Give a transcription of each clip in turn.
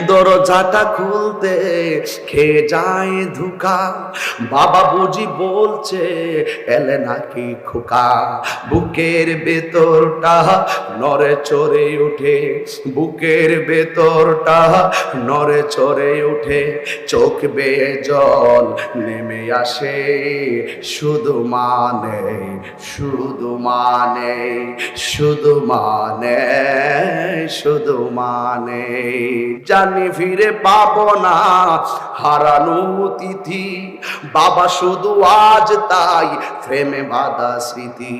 দরজাটা খুলতে খেয়ে যায় ধোঁকা, বাবা বুঝি বলছে এলে নাকি খোকা। বুকের ভেতরটা নড়ে চড়ে ওঠে, বুকের ভেতরটা নড়ে চড়ে ওঠে, চোখ বেয়ে জল নেমে আসে, শুধু মানে শুধু মানে শুধু মানে শুধু মানে জানি ফিরে পাবো না হারানো তিথি, বাবা শুধু আজ তাই প্রেমে বাঁধা স্মৃতি।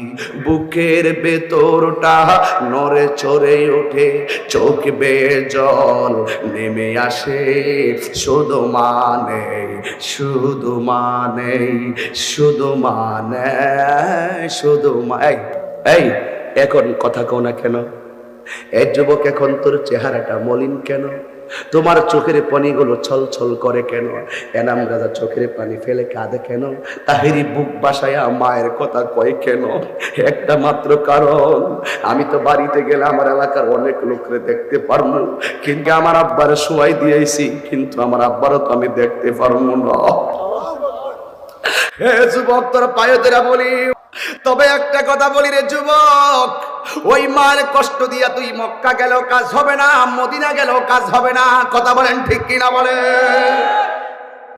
বুকের ভেতরটা নড়ে চড়ে ওঠে, চোখ বেয়ে জল নেমে আসে, শুধু মানে শুধু মানে শুধু মানে শুধু এই এখন কথা কও না কেন? এই যুবক, এখন তোর চেহারাটা মলিন কেন? তোমার চোখের পানিগুলো ছল ছল করে কেন? এনাম রাজা চোখের পানি ফেলে কাঁদে কেন? তাহেরি বুক বাসায়া মায়ের কথা কয় কেন? একটা মাত্র কারণ, আমি তো বাড়িতে গেলে আমার এলাকার অনেক লোকরে দেখতে পারবো, কিন্তু আমার আব্বারে শোয়াই দিয়েছি, কিন্তু আমার আব্বারও তো আমি দেখতে পারবো না। হে যুবক, তোর পায়ে ধরে বলি, তবে একটা কথা বলি রে যুবক, ওই মার কষ্ট দিয়া তুই মক্কা গেলেও কাজ হবে না, মদিনা গেলেও কাজ হবে না। কথা বলেন ঠিক কিনা বলে?